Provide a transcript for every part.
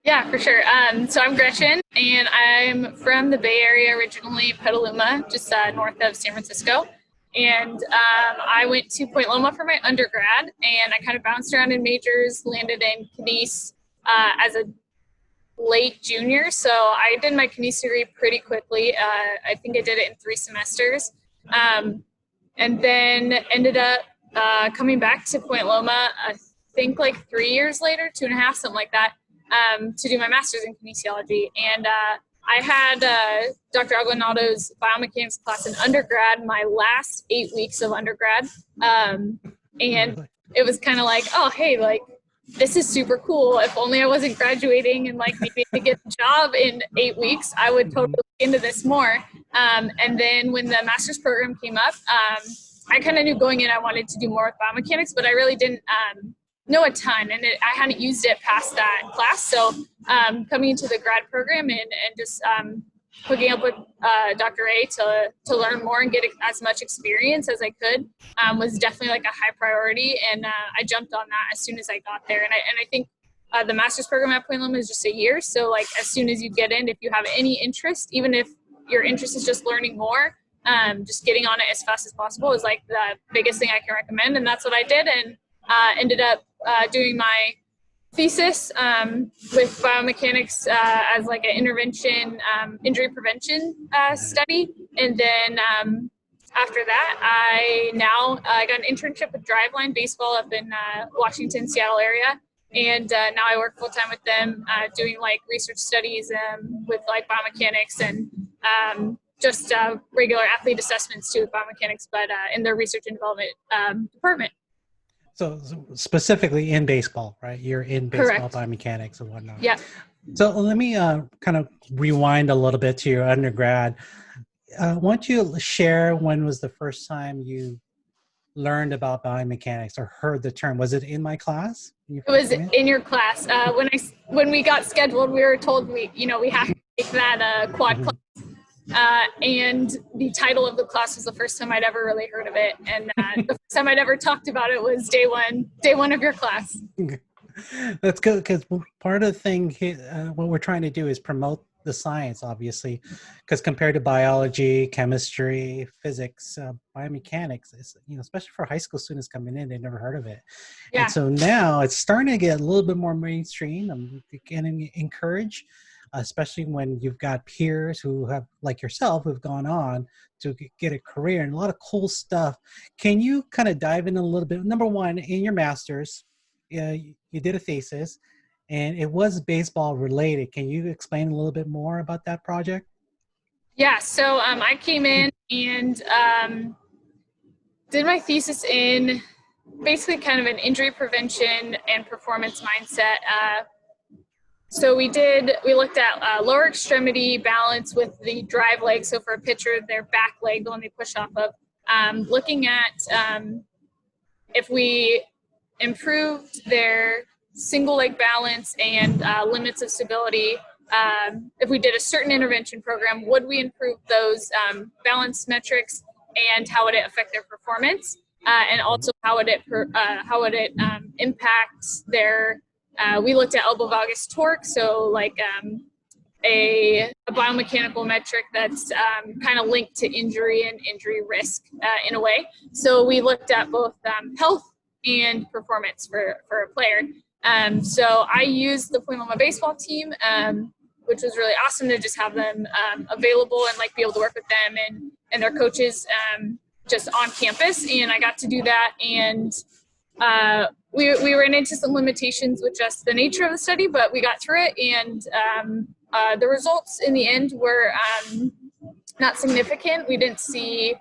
Yeah, for sure. So I'm Gretchen, and I'm from the Bay Area originally, Petaluma, just north of San Francisco. And I went to Point Loma for my undergrad, and I kind of bounced around in majors, landed in Kines as a late junior. So I did my Kines degree pretty quickly. I think I did it in 3 semesters. And then ended up coming back to Point Loma, I think like 3 years later, 2.5, something like that, to do my master's in kinesiology. And I had Dr. Aguinaldo's biomechanics class in undergrad, my last 8 weeks of undergrad. And it was kind of like, oh, hey, like, this is super cool. If only I wasn't graduating and like maybe to get a job in 8 weeks, I would totally look into this more. And then when the master's program came up, I kind of knew going in I wanted to do more with biomechanics, but I really didn't know a ton, and I hadn't used it past that class. So coming into the grad program and just hooking up with Dr. A to learn more and get as much experience as I could was definitely like a high priority, and I jumped on that as soon as I got there. And I think the master's program at Point Loma is just a year, so like as soon as you get in, if you have any interest, even if your interest is just learning more, just getting on it as fast as possible is like the biggest thing I can recommend. And that's what I did, and ended up doing my thesis with biomechanics as like an intervention, injury prevention study. And then after that, I got an internship with Driveline baseball up in Washington, Seattle area. And now I work full time with them doing like research studies with like biomechanics and just regular athlete assessments too with biomechanics, but in their research and development department. So specifically in baseball, right? You're in baseball. Correct. Biomechanics and whatnot. Yeah. So let me kind of rewind a little bit to your undergrad. Why don't you share when was the first time you learned about biomechanics or heard the term? Was it in my class? It was in your class. When we got scheduled, we were told we have to take that quad class. And the title of the class was the first time I'd ever really heard of it. And the first time I'd ever talked about it was day one of your class. That's good, because part of the thing, what we're trying to do is promote the science, obviously, because compared to biology, chemistry, physics, biomechanics, is, especially for high school students coming in, they've never heard of it. Yeah. And so now it's starting to get a little bit more mainstream. I'm getting encouraged, especially when you've got peers who have, like yourself, who've gone on to get a career and a lot of cool stuff. Can you kind of dive in a little bit? Number one, in your master's, you did a thesis, and it was baseball related. Can you explain a little bit more about that project? Yeah, so I came in and did my thesis in basically kind of an injury prevention and performance mindset. So we looked at lower extremity balance with the drive leg. So for a pitcher, their back leg, the one they push off of, looking at if we improved their single leg balance and limits of stability. If we did a certain intervention program, would we improve those balance metrics, and how would it affect their performance? And also how would it impact their we looked at elbow valgus torque, so like a biomechanical metric that's kind of linked to injury and injury risk in a way. So we looked at both health and performance for a player. So I used the Point Loma baseball team, which was really awesome to just have them available and like be able to work with them and their coaches just on campus. And I got to do that, and we ran into some limitations with just the nature of the study, but we got through it, and the results in the end were not significant. We didn't see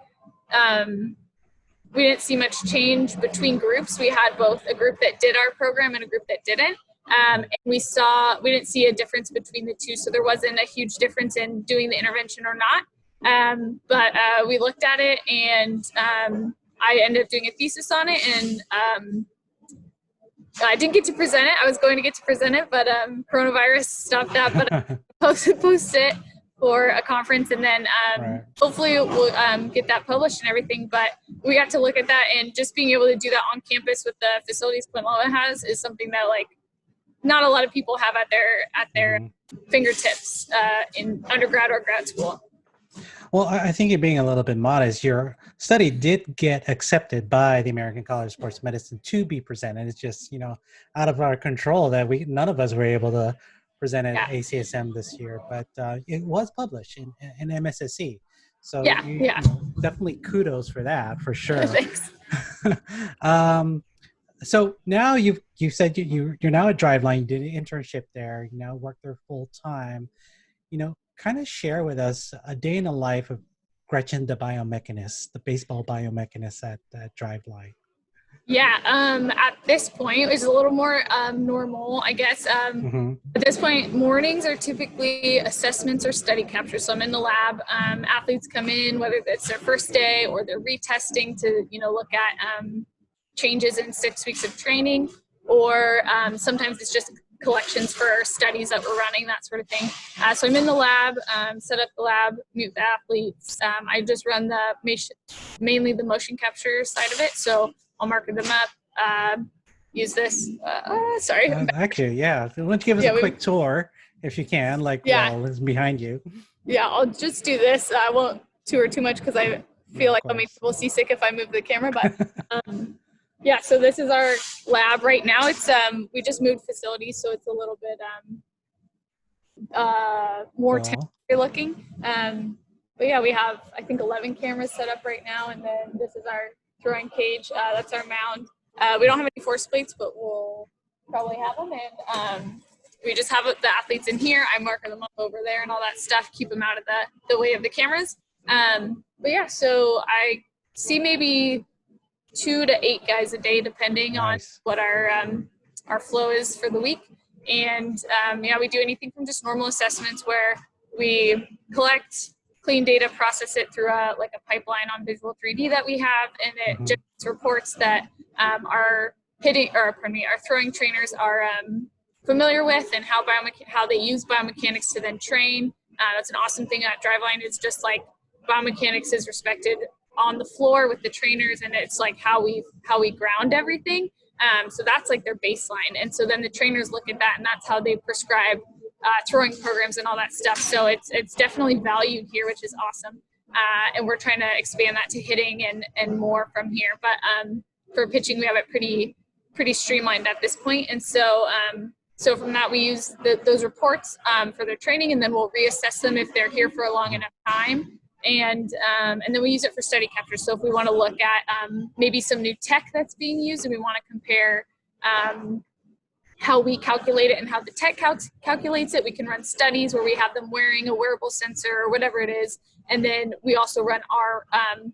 much change between groups. We had both a group that did our program and a group that didn't. And we didn't see a difference between the two, so there wasn't a huge difference in doing the intervention or not. But we looked at it, and I ended up doing a thesis on it, and I didn't get to present it. I was going to get to present it, but coronavirus stopped that. But I post it for a conference, and then right. Hopefully we'll get that published and everything. But we got to look at that, and just being able to do that on campus with the facilities Point Loma has is something that like not a lot of people have at their Mhm. fingertips in undergrad or grad school. Well, I think you're being a little bit modest. Your study did get accepted by the American College of Sports Medicine to be presented. It's just, out of our control that none of us were able to present at Yeah, ACSM this year, but it was published in MSSC. So yeah. definitely kudos for that, for sure. Thanks. So now you said you're now at Driveline. You did an internship there. You now work there full time. Kind of share with us a day in the life of Gretchen, the biomechanist, the baseball biomechanist at Driveline. Yeah, at this point, it was a little more normal, I guess. Mm-hmm. At this point, mornings are typically assessments or study capture. So I'm in the lab. Athletes come in, whether it's their first day or they're retesting to, look at changes in 6 weeks of training, or sometimes it's just collections for studies that we're running, that sort of thing. So I'm in the lab, set up the lab, meet the athletes. I just run mainly the motion capture side of it. So I'll mark them up, use this. Sorry. Actually, yeah. Why don't you give us a quick tour, if you can, it's behind you. Yeah, I'll just do this. I won't tour too much because I feel like I'll make people seasick if I move the camera. But yeah, so this is our lab right now. It's we just moved facilities, so it's a little bit more temporary looking. But yeah, we have, I think, 11 cameras set up right now, and then this is our throwing cage. That's our mound. We don't have any force plates, but we'll probably have them. And we just have the athletes in here. I mark them up over there and all that stuff, keep them out of the way of the cameras. But yeah, so I see maybe 2 to 8 guys a day, depending on what our flow is for the week. And yeah, we do anything from just normal assessments where we collect clean data, process it through a pipeline on Visual 3D that we have, and it generates reports that our throwing trainers are familiar with, and how they use biomechanics to then train. That's an awesome thing at Driveline. It's just like biomechanics is respected on the floor with the trainers, and it's like how we ground everything. So that's like their baseline, and so then the trainers look at that, and that's how they prescribe throwing programs and all that stuff. So it's definitely valued here, which is awesome. And we're trying to expand that to hitting and more from here. But for pitching, we have it pretty streamlined at this point. And so so from that, we use those reports for their training, and then we'll reassess them if they're here for a long enough time. And then we use it for study capture. So if we want to look at maybe some new tech that's being used, and we want to compare how we calculate it and how the tech calculates it, we can run studies where we have them wearing a wearable sensor or whatever it is. And then we also run our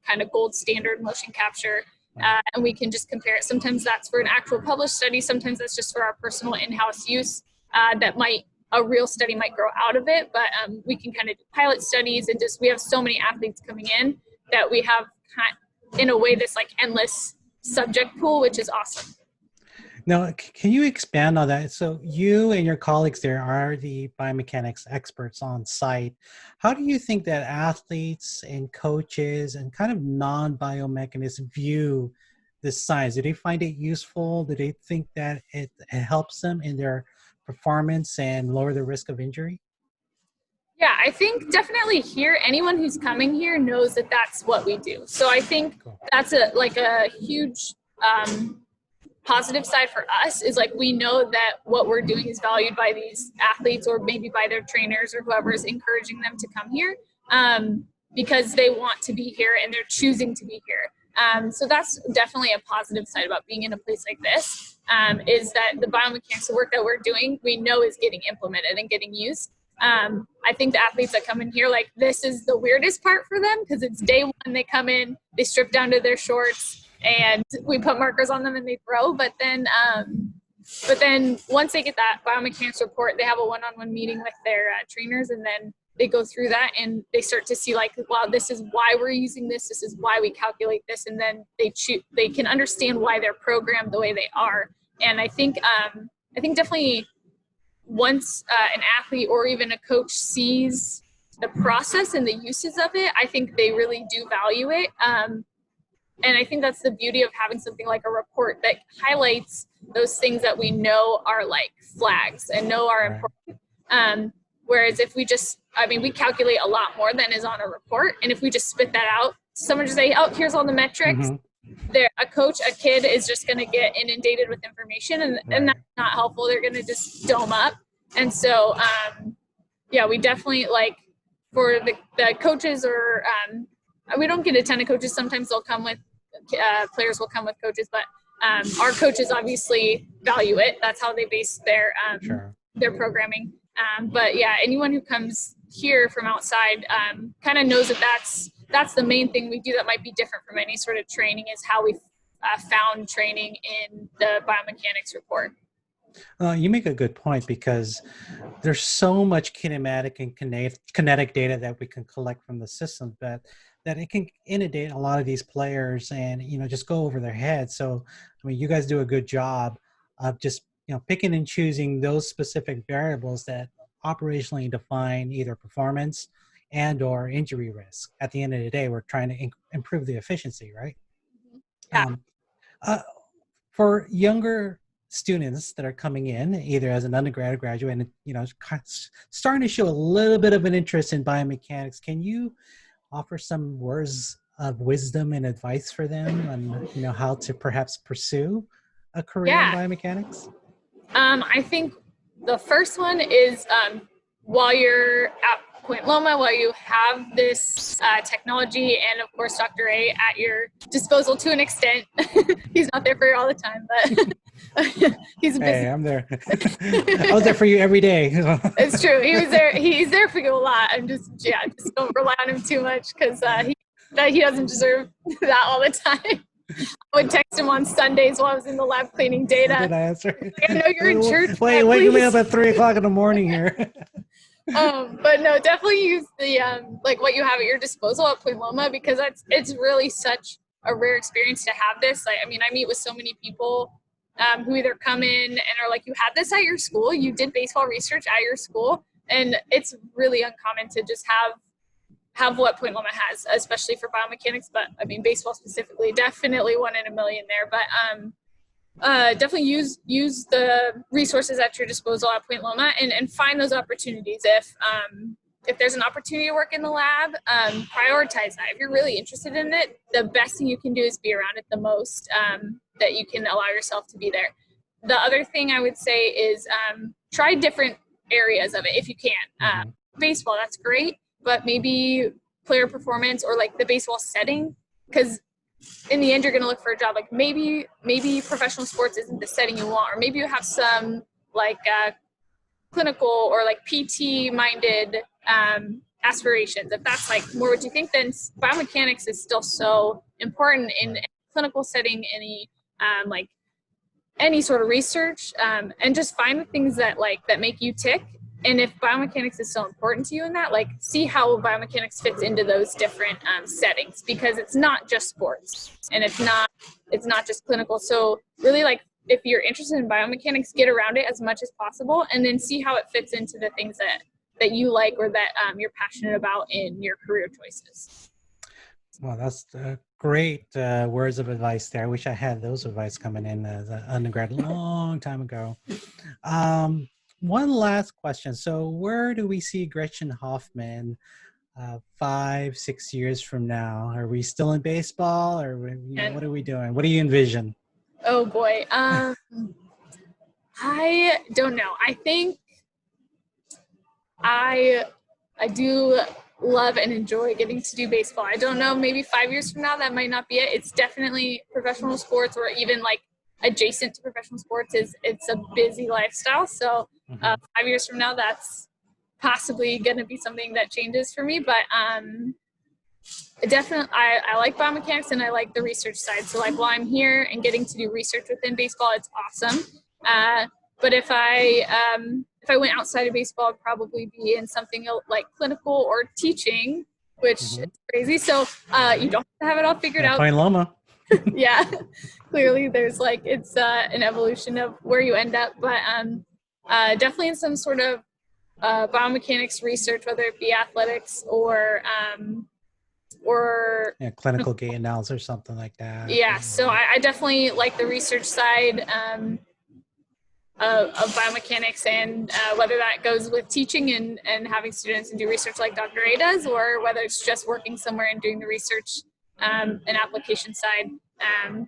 kind of gold standard motion capture, and we can just compare it. Sometimes that's for an actual published study. Sometimes that's just for our personal in-house use. A real study might grow out of it, but we can kind of do pilot studies, and we have so many athletes coming in that we have in a way this like endless subject pool, which is awesome. Now, can you expand on that? So you and your colleagues there are the biomechanics experts on site. How do you think that athletes and coaches and kind of non-biomechanists view this science? Do they find it useful? Do they think that it helps them in their performance and lower the risk of injury? Yeah, I think definitely here, anyone who's coming here knows that that's what we do. So I think that's a huge positive side for us, is like we know that what we're doing is valued by these athletes, or maybe by their trainers or whoever is encouraging them to come here, because they want to be here and they're choosing to be here. So that's definitely a positive side about being in a place like this, is that the biomechanics, the work that we're doing, we know is getting implemented and getting used. I think the athletes that come in here, like, this is the weirdest part for them, because it's day one, they come in, they strip down to their shorts, and we put markers on them and they throw. But then once they get that biomechanics report, they have a one-on-one meeting with their trainers, and then they go through that and they start to see like, wow, this is why we're using this. This is why we calculate this. And then they can understand why they're programmed the way they are. And I think definitely once an athlete or even a coach sees the process and the uses of it, I think they really do value it. And I think that's the beauty of having something like a report that highlights those things that we know are like flags and know are Right. important. Whereas if we just, I mean, we calculate a lot more than is on a report. And if we just spit that out, someone just say, oh, here's all the metrics. There, a coach, a kid is just going to get inundated with information, and that's not helpful. They're going to just dome up. And so, yeah, we definitely like for the coaches or we don't get a ton of coaches. Sometimes they'll come with players will come with coaches, but our coaches obviously value it. That's how they base their programming. But yeah, anyone who comes here from outside kind of knows that that's the main thing we do that might be different from any sort of training is how we found training in the biomechanics report. You make a good point because there's so much kinematic and kinetic data that we can collect from the system that it can inundate a lot of these players and, you know, just go over their heads. So, I mean, you guys do a good job of just, you know, picking and choosing those specific variables that operationally define either performance and or injury risk. At the end of the day, we're trying to improve the efficiency, right? Yeah. For younger students that are coming in either as an undergrad or graduate and, you know, starting to show a little bit of an interest in biomechanics, can you offer some words of wisdom and advice for them on, you know, how to perhaps pursue a career in biomechanics? I think the first one is while you're at Point Loma, while you have this technology and of course Dr. A at your disposal to an extent. He's not there for you all the time, but he's a busy. Hey, I'm there. I was there for you every day. It's true. He's there for you a lot. Just don't rely on him too much because he doesn't deserve that all the time. I would text him on Sundays while I was in the lab cleaning data. Good answer. Like, I know you're in church. Wait, wake me up at 3:00 in the morning here. But no, definitely use the like what you have at your disposal at Point Loma because it's really such a rare experience to have this. Like, I mean, I meet with so many people who either come in and are like, you had this at your school, you did baseball research at your school, and it's really uncommon to just have what Point Loma has, especially for biomechanics, but I mean, baseball specifically, definitely 1 in a million there. But definitely use the resources at your disposal at Point Loma and find those opportunities. If there's an opportunity to work in the lab, prioritize that. If you're really interested in it, the best thing you can do is be around it the most that you can allow yourself to be there. The other thing I would say is try different areas of it if you can. Baseball, that's great. But maybe player performance or like the baseball setting, because in the end you're going to look for a job. Like maybe professional sports isn't the setting you want, or maybe you have some like clinical or like PT minded aspirations. If that's like more what you think, then biomechanics is still so important in clinical setting, any sort of research, and just find the things that make you tick. And if biomechanics is so important to you in that, like, see how biomechanics fits into those different settings, because it's not just sports and it's not just clinical. So really, like, if you're interested in biomechanics, get around it as much as possible and then see how it fits into the things that you like or that you're passionate about in your career choices. Well, that's great words of advice there. I wish I had those advice coming in as an undergrad a long time ago. One last question. So where do we see Gretchen Hoffman 5-6 years from now? Are we still in baseball, or what are we doing? What do you envision? Oh boy. I don't know. I think I do love and enjoy getting to do baseball. I don't know, maybe 5 years from now, that might not be it. It's definitely professional sports, or even like adjacent to professional sports it's a busy lifestyle. So 5 years from now, that's possibly going to be something that changes for me. But definitely, I like biomechanics and I like the research side. So like while I'm here and getting to do research within baseball, it's awesome. But if I went outside of baseball, I'd probably be in something like clinical or teaching, which is crazy. So you don't have to have it all figured out. Point Loma. Yeah, clearly there's it's an evolution of where you end up, but definitely in some sort of biomechanics research, whether it be athletics or or Yeah, clinical gait analysis or something like that. yeah, so I definitely like the research side of biomechanics, and whether that goes with teaching and having students and do research like Dr. A does, or whether it's just working somewhere and doing the research and application side.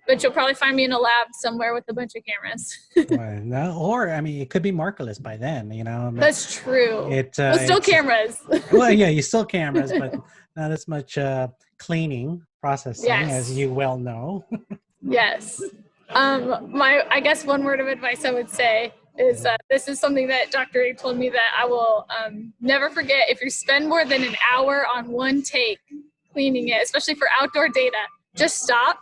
But you'll probably find me in a lab somewhere with a bunch of cameras. Well, no, or I mean, it could be markerless by then. You know, I mean, That's true. But still it's cameras. well, yeah, you still cameras, but not as much cleaning processing as Yes. you well know. Yes. I guess one word of advice I would say is this is something that Dr. A told me that I will never forget. If you spend more than an hour on one take cleaning it, especially for outdoor data, just stop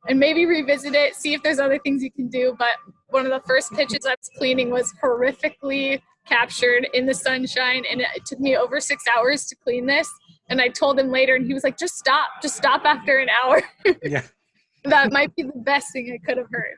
and maybe revisit it, see if there's other things you can do. But one of the first pitches I was cleaning was horrifically captured in the sunshine, and it took me over 6 hours to clean this. And I told him later, and he was like, just stop after an hour. Yeah. That might be the best thing I could have heard.